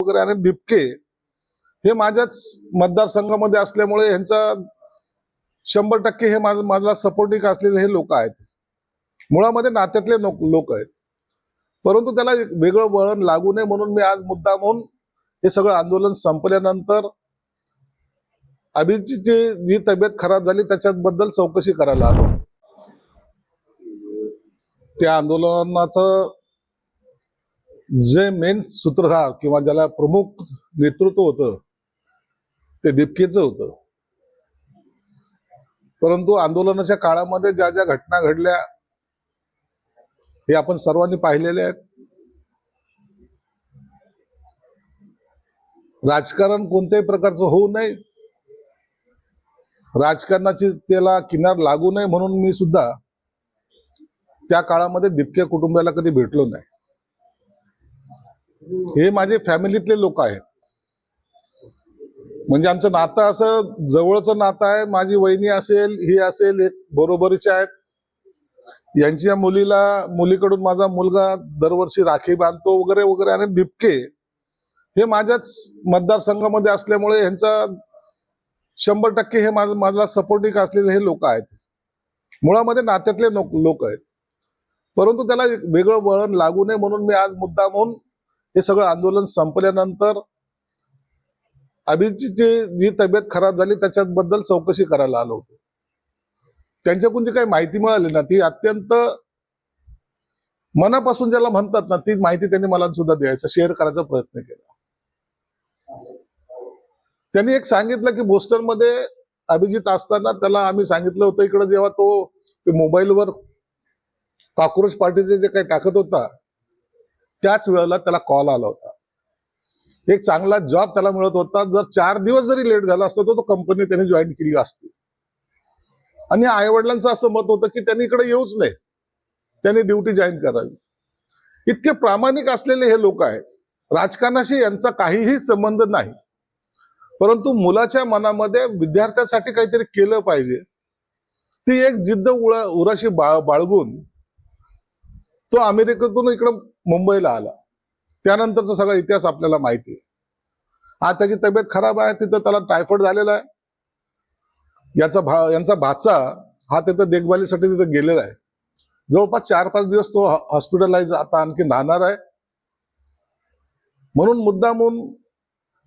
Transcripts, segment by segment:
वगैरे आणि दिपके हे माझ्याच मतदारसंघामध्ये असल्यामुळे ह्यांचा 100% हे मला सपोर्टिंग असलेले हे लोक आहेत. मुळामध्ये नात्यातले लोक आहेत, परंतु त्याला वेगळं वळण लागू नये म्हणून मी आज मुद्दाम होऊन हे सगळं आंदोलन संपल्यानंतर अभिजीतची जी तब्येत खराब झाली त्याच्याबद्दल चौकशी करायला आलो. त्या आंदोलनाचं जे मेन सूत्रधार किंवा ज्याला प्रमुख नेतृत्व होतं ते दिपकेचं होतं. परंतु आंदोलनाच्या काळामध्ये ज्या ज्या घटना घडल्या हे आपण सर्वांनी पाहिलेले आहेत. राजकारण कोणत्याही प्रकारचं होऊ नये, राजकारणाची त्याला किनार लागू नये म्हणून मी सुद्धा त्या काळामध्ये दिपके कुटुंबाला कधी भेटलो नाही. हे माझे फॅमिलीतले लोक आहेत, म्हणजे आमचं नातं असं जवळचं नातं आहे. माझी वहिनी असेल, ही असेल, एक बरोबरीचे आहेत. यांच्या मुलीकडून माझा मुलगा दरवर्षी राखी बांधतो वगैरे वगैरे. आणि दिपके हे माझ्याच मतदारसंघामध्ये असल्यामुळे ह्यांचा 100% हे मला सपोर्टिंग असलेले हे लोक आहेत. मुळामध्ये नात्यातले लोक आहेत, परंतु त्याला वेगळं वळण लागू नये म्हणून मी आज मुद्दाम होऊन हे सगळं आंदोलन संपल्यानंतर अभिजीतची जी तब्येत खराब झाली त्याच्याबद्दल चौकशी करायला आलो होतो. त्यांच्याकडून जी काही माहिती मिळाली ना, ती अत्यंत मनापासून ज्याला म्हणतात ना, ती माहिती त्यांनी मला सुद्धा द्यायचा, शेअर करायचा प्रयत्न केला. त्यांनी एक सांगितलं की बोस्टनमध्ये अभिजीत असताना त्याला आम्ही सांगितलं होतं, इकडे जेव्हा तो मोबाईलवर कॉक्रोच पार्टीचे जे काही टाकत होता त्याच वेळेला त्याला कॉल आला होता. एक चांगला जॉब त्याला मिळत होता. जर 4 दिवस जरी लेट झाला असता तो कंपनी त्याने जॉईन केली असती. आणि आई वडिलांचं असं मत होतं की त्यांनी इकडे येऊच नाही, त्यांनी ड्युटी जॉईन करावी. इतके प्रामाणिक असलेले हे लोक आहेत. राजकारणाशी यांचा काहीही संबंध नाही, परंतु मुलाच्या मनामध्ये विद्यार्थ्यासाठी काहीतरी केलं पाहिजे, ती एक जिद्द उराशी बाळगून तो अमेरिकेतून इकडं मुंबईला आला. त्यानंतरचा सगळा इतिहास आपल्याला माहिती आहे. आज त्याची तब्येत खराब आहे, तिथं त्याला टायफॉइड झालेला आहे. यांचा भाचा हा तिथं देखभालीसाठी तिथं गेलेला आहे. जवळपास 4-5 दिवस तो हॉस्पिटलाइज आता आणखी राहणार आहे. म्हणून मुद्दामून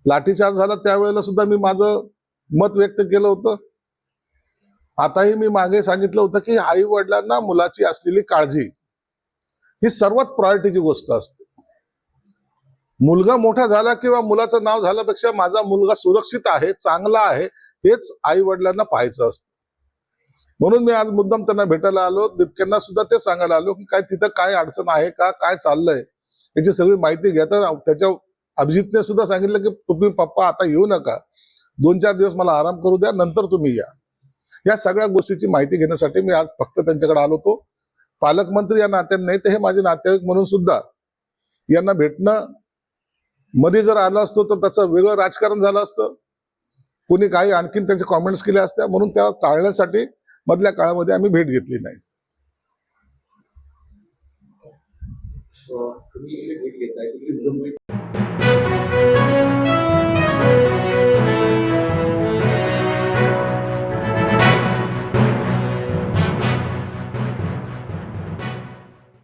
लाठीचार्ज झाला त्यावेळेला सुद्धा मी माझं मत व्यक्त केलं होतं. आताही मी मागे सांगितलं होतं की आई वडिलांना मुलाची असलेली काळजी ही सर्वात प्रायोरिटीची गोष्ट असते. मुलगा मोठा झाला किंवा मुलाचं नाव झाल्यापेक्षा माझा मुलगा सुरक्षित आहे, चांगला आहे, हेच आई वडिलांना पाहायचं असतं. म्हणून मी आज मुद्दाम त्यांना भेटायला आलो. दिपकेंना सुद्धा ते सांगायला आलो की काय तिथं काय अडचण आहे का, काय चाललंय याची सगळी माहिती घेता. त्याच्या अभिजितने सुद्धा सांगितलं की तुम्ही पप्पा आता येऊ नका, 2-4 दिवस मला आराम करू द्या, नंतर तुम्ही या. या सगळ्या गोष्टीची माहिती घेण्यासाठी मी आज फक्त त्यांच्याकडे आलो होतो. पालकमंत्री या नात्याने नाही तर हे माझे नातेवाईक म्हणून सुद्धा यांना भेटणं मध्ये जर आलं असतो तर त्याचं वेगळं राजकारण झालं असतं. कोणी काही आणखीन त्यांचे कॉमेंट्स केले असत्या, म्हणून त्याला टाळण्यासाठी मधल्या काळामध्ये आम्ही भेट घेतली नाही. तुम्ही भेट घेताय